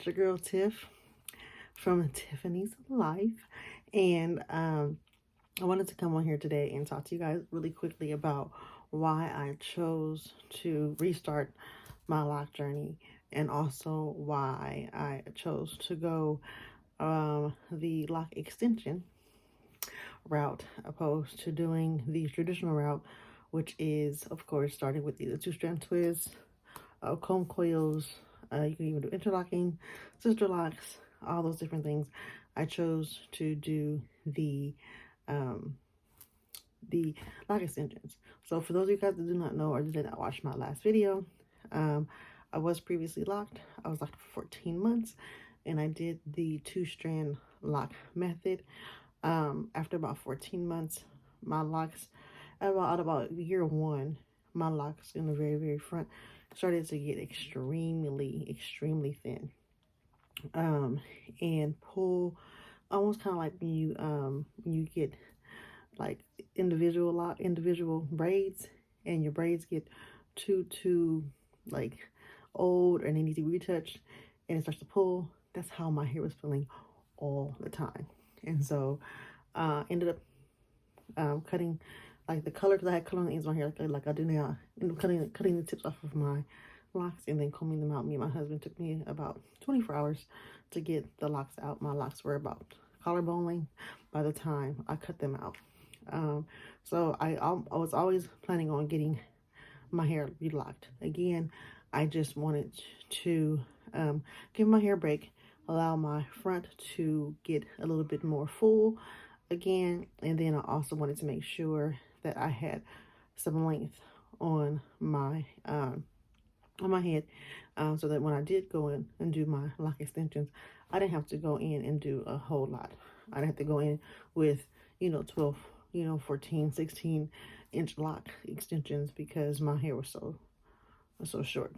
It's your girl Tiff from Tiffany's Life, and I wanted to come on here today and talk to you guys really quickly about why I chose to restart my lock journey, and also why I chose to go the lock extension route opposed to doing the traditional route, which is, of course, starting with either two-strand twists, comb coils. You can even do interlocking, sister locks, all those different things. I chose to do um, the lock extensions. So for those of you guys that do not know or did not watch my last video, I was previously locked. I was locked for 14 months, and I did the two-strand lock method. After about 14 months, my locks, at about year one, my locks in the very, very front started to get extremely thin. And pull almost kind of like when you get like individual braids, and your braids get too like old and they need to be retouched, and it starts to pull. That's how my hair was feeling all the time. And so ended up cutting like the color, because I had color on the ends of my hair like I do now. Ended up cutting the tips off of my locks and then combing them out. Me and my husband, took me about 24 hours to get the locks out. My locks were about collarbone length by the time I cut them out. So I was always planning on getting my hair relocked. Again, I just wanted to give my hair a break, allow my front to get a little bit more full again, and then I also wanted to make sure that I had some length on my head, so that when I did go in and do my lock extensions, I didn't have to go in and do a whole lot. I didn't have to go in with 12, 14, 16-inch lock extensions, because my hair was so short.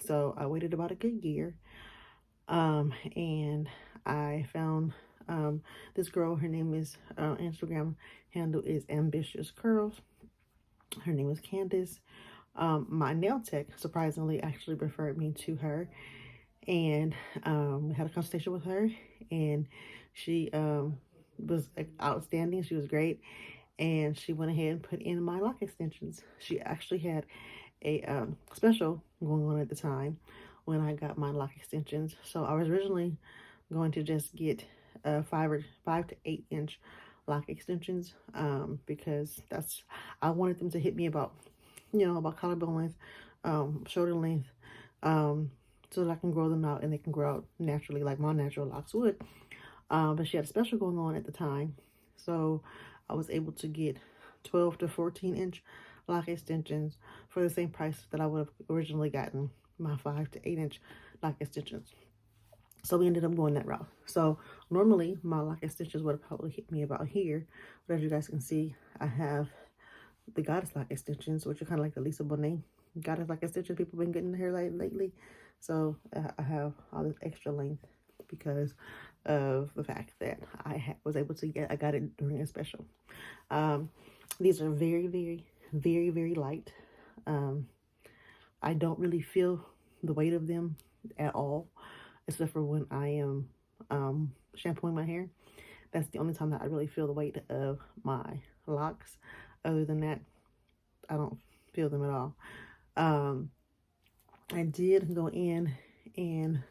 So I waited about a good year, and I found this girl. Her name is Instagram handle is Ambitious Curls. Her name is Candace. My nail tech surprisingly actually referred me to her, and we had a consultation with her, and she was outstanding. She was great, and she went ahead and put in my lock extensions. She actually had a special going on at the time when I got my lock extensions. So I was originally going to just get 5 to 8 inch lock extensions, because I wanted them to hit me about about collarbone length, shoulder length, so that I can grow them out and they can grow out naturally like my natural locks would. But she had a special going on at the time, so I was able to get 12 to 14 inch lock extensions for the same price that I would have originally gotten my 5 to 8 inch lock extensions. So we ended up going that route. So normally my lock extensions would have probably hit me about here, but as you guys can see, I have the goddess lock extensions, which are kind of like the Lisa Bonet goddess lock extensions people been getting their hair lately. So I have all this extra length because of the fact that was able to I got it during a special. These are very light. I don't really feel the weight of them at all, except for when I am shampooing my hair. That's the only time that I really feel the weight of my locks. Other than that, I don't feel them at all. I did go in and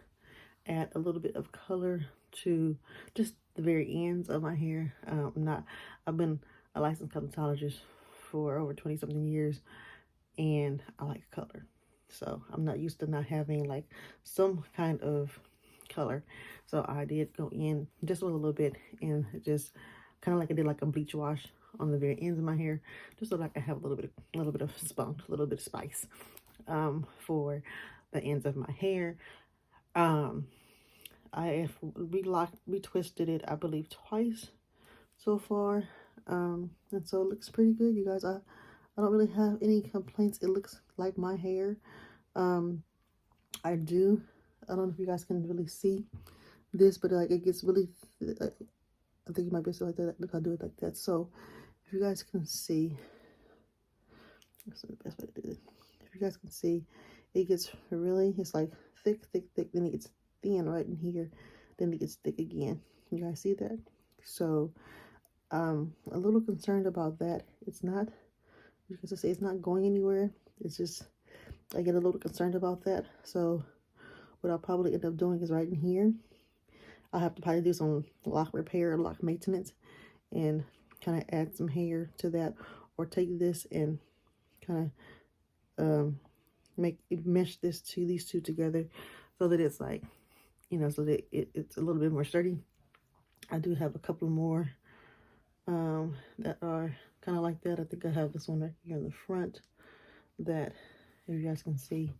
add a little bit of color to just the very ends of my hair. I've been a licensed cosmetologist for over 20 something years, and I like color. So I'm not used to not having like some kind of color. So I did go in just with a little bit and just kind of like I did like a bleach wash on the very ends of my hair, just so that I can have a little bit of spunk, a little bit of spice for the ends of my hair. I have retwisted it, I believe, twice so far, and so it looks pretty good, you guys. I don't really have any complaints. It looks like my hair. I don't know if you guys can really see this, but like it gets really I think you might be able to like that. Look, I'll do it like that. So if you guys can see, that's the best way to do it. If you guys can see, it gets really, it's like thick, then it gets thin right in here, then it gets thick again. You guys see that? So a little concerned about that. It's not, because I say it's not going anywhere. It's just, I get a little concerned about that. So what I'll probably end up doing is right in here, I'll have to probably do some lock repair, lock maintenance, and kind of add some hair to that, or take this and kind of mesh these two together, so that it's like, you know, so that it's a little bit more sturdy. I do have a couple more that are kind of like that. I think I have this one right here in the front that, if you guys can see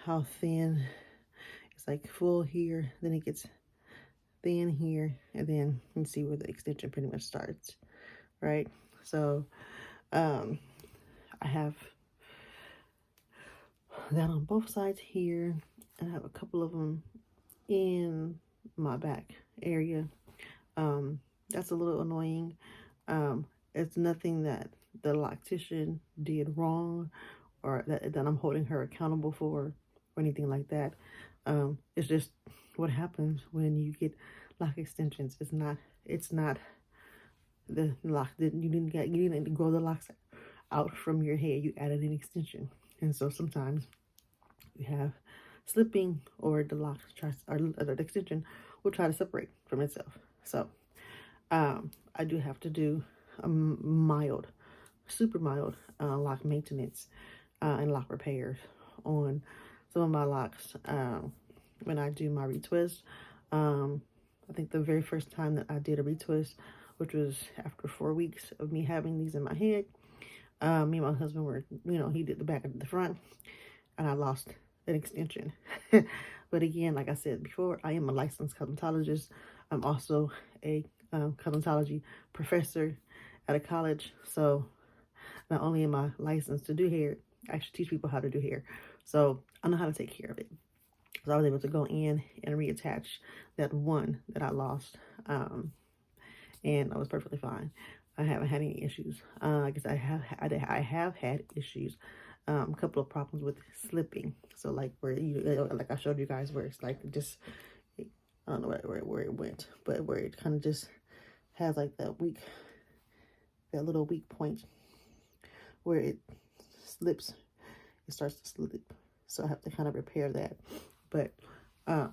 how thin, it's like full here, then it gets thin here, and then you can see where the extension pretty much starts, right? So I have that on both sides here, and I have a couple of them in my back area. That's a little annoying. It's nothing that the loctician did wrong, or that I'm holding her accountable for, or anything like that. It's just what happens when you get lock extensions. It's not the lock that you didn't grow the locks out from your head. You added an extension, and so sometimes you have slipping, or the lock tries, or the extension will try to separate from itself. So I do have to do a mild, super mild lock maintenance and lock repairs on some of my locks when I do my retwist. I think the very first time that I did a retwist, which was after 4 weeks of me having these in my head, me and my husband were, you know, he did the back and the front, and I lost an extension. But again, like I said before, I am a licensed cosmetologist. I'm also a cosmetology professor at a college. So not only am I licensed to do hair, I actually teach people how to do hair. So I know how to take care of it. So I was able to go in and reattach that one that I lost. And I was perfectly fine. I haven't had any issues. I guess I have had issues. A couple of problems with slipping. So like where like I showed you guys, where it's like just, I don't know where it went, but where it kind of just has like that little weak point where it slips. It starts to slip. So I have to kind of repair that. But other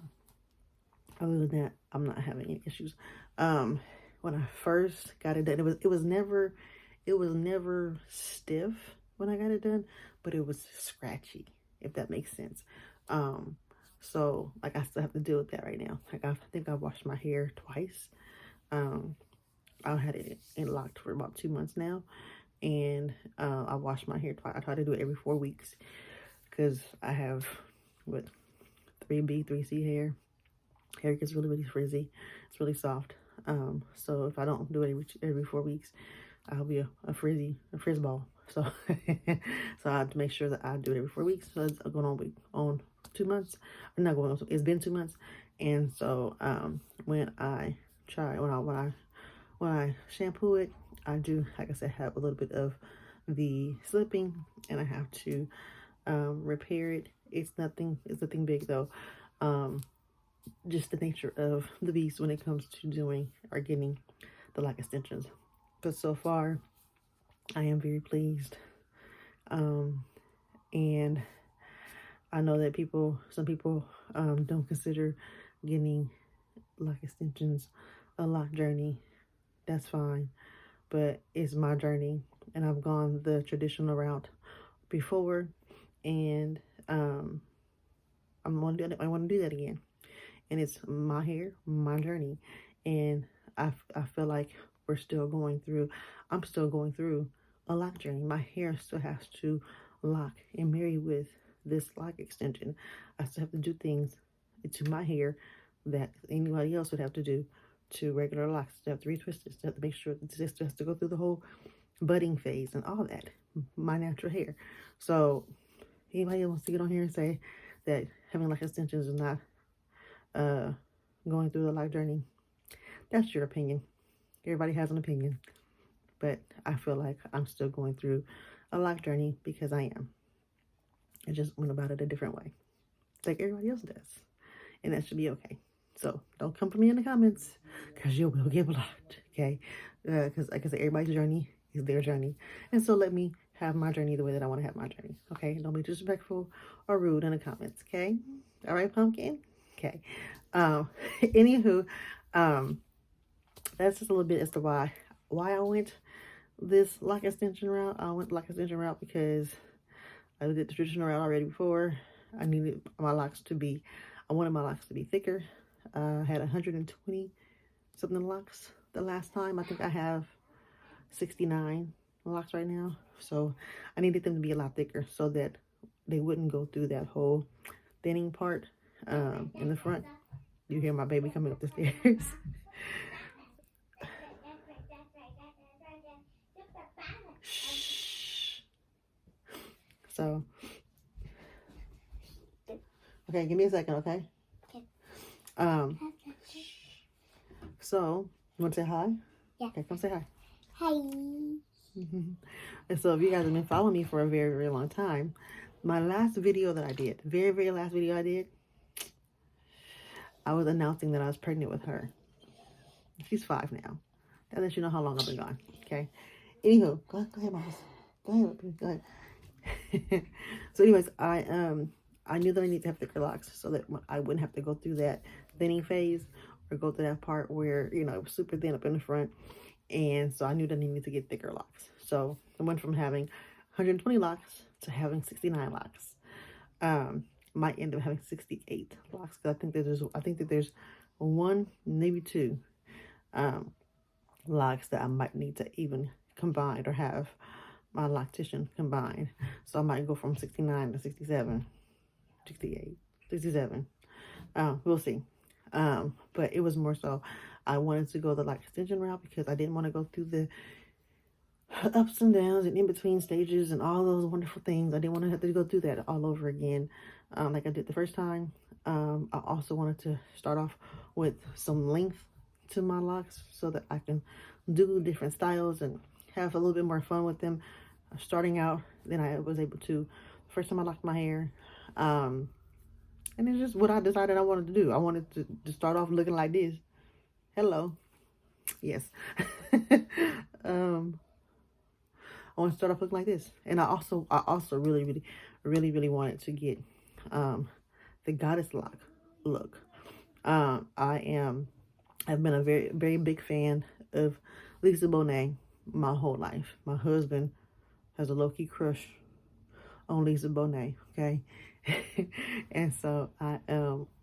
than that, I'm not having any issues. When I first got it done, it was never stiff when I got it done, but it was scratchy, if that makes sense. So like I still have to deal with that right now. Like I think I washed my hair twice. I had it locked for about 2 months now, and I wash my hair twice. I try to do it every 4 weeks because I have 3B, 3C hair. Hair gets really frizzy. It's really soft. So if I don't do it every 4 weeks, I'll be a frizz ball. So so I have to make sure that I do it every 4 weeks. So it's going on 2 months. I'm not going on. It's been 2 months, and so when I shampoo it, I do, like I said, have a little bit of the slipping, and I have to repair it. It's nothing big though. Just the nature of the beast when it comes to doing or getting the lock extensions. But so far, I am very pleased. And I know that some people don't consider getting lock extensions a lock journey. That's fine, but it's my journey, and I've gone the traditional route before, and I want to do that again. And it's my hair, my journey, and I feel like I'm still going through a lock journey. My hair still has to lock and marry with this lock extension. I still have to do things to my hair that anybody else would have to do to regular locks. Still have to retwist it. Still have to make sure that this has to go through the whole budding phase and all that. My natural hair. So anybody wants to get on here and say that having lock extensions is not going through the lock journey, that's your opinion. Everybody has an opinion, but I feel like I'm still going through a lock journey because I am. I just went about it a different way, like everybody else does. and that should be okay. So don't come for me in the comments, because you will get blocked, okay? Because like I said, everybody's journey is their journey. And so let me have my journey the way that I want to have my journey, okay? Don't be disrespectful or rude in the comments, okay? All right, pumpkin? Okay. Anywho, that's just a little bit as to why I went this lock extension route. I went lock extension route because I did the traditional route already before. I wanted my locks to be thicker. I had 120 something locks the last time. I think I have 69 locks right now. So I needed them to be a lot thicker so that they wouldn't go through that whole thinning part in the front. You hear my baby coming up the stairs. Shh. So, okay, give me a second, okay? So, you want to say hi? Yeah. Okay, come say hi. Hi. And so, if you guys have been following me for a very, very long time, my last video that I did, very, very last video I did, I was announcing that I was pregnant with her. She's 5 now. That lets you know how long I've been gone, okay? Anywho, go ahead, Mama. Go ahead. So anyways, I knew that I need to have thicker locks so that I wouldn't have to go through that thinning phase or go through that part where, you know, it was super thin up in the front. And so I knew that I needed to get thicker locks. So I went from having 120 locks to having 69 locks. Might end up having 68 locks, because I think that there's one, maybe two locks that I might need to even combine or have my loctician combined. So I might go from 69 to 67, 68, 67. We'll see. But it was more so I wanted to go the lock extension route because I didn't want to go through the ups and downs and in between stages and all those wonderful things. I didn't want to have to go through that all over again, like I did the first time. I also wanted to start off with some length to my locks so that I can do different styles and have a little bit more fun with them starting out than I was able to the first time I locked my hair. And it's just what I decided I wanted to do. I wanted to start off looking like this. Hello. Yes. I want to start off looking like this. And I also really wanted to get the goddess lock look. I've been a very, very big fan of Lisa Bonet my whole life. My husband has a low-key crush on Lisa Bonet, okay? And so I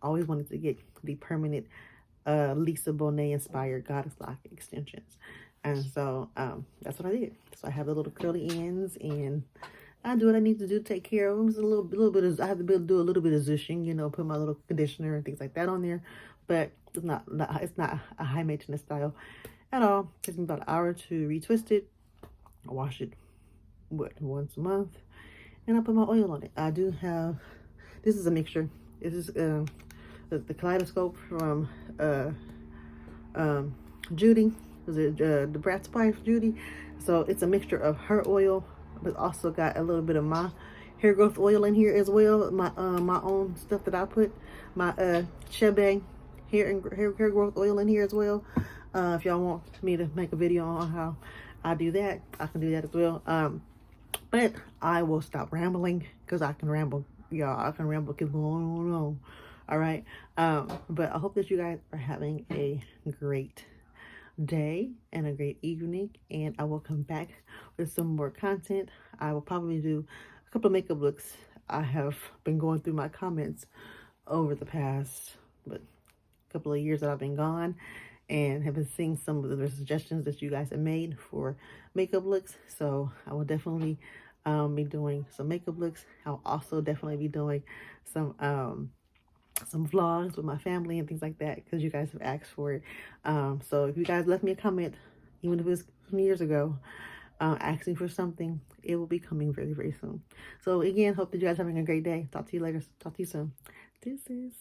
always wanted to get the permanent Lisa Bonet inspired goddess lock extensions. And so that's what I did. So I have the little curly ends, and I do what I need to do to take care of them. It's a little bit of, I have to do a little bit of zhuzhing, you know, put my little conditioner and things like that on there. But it's not a high maintenance style at all. It takes me about an hour to retwist it. I wash it once a month, and I put my oil on it. I do have, this is a mixture. This is the kaleidoscope from Judy. Was it the Brat's wife, Judy? So it's a mixture of her oil, but also got a little bit of my hair growth oil in here as well. My own stuff that I put, my Chebe hair growth oil in here as well. If y'all want me to make a video on how I do that, I can do that as well. But I will stop rambling, because I can ramble, y'all. I can ramble, keep going on. All right. But I hope that you guys are having a great day and a great evening, and I will come back with some more content. I will probably do a couple of makeup looks. I have been going through my comments over the past couple of years that I've been gone, and have been seeing some of the suggestions that you guys have made for makeup looks. So I will definitely be doing some makeup looks. I'll also definitely be doing some vlogs with my family and things like that, because you guys have asked for it. So if you guys left me a comment, even if it was some years ago, asking for something, it will be coming very, very soon. So again, hope that you guys are having a great day. Talk to you later. Talk to you soon. Deuces.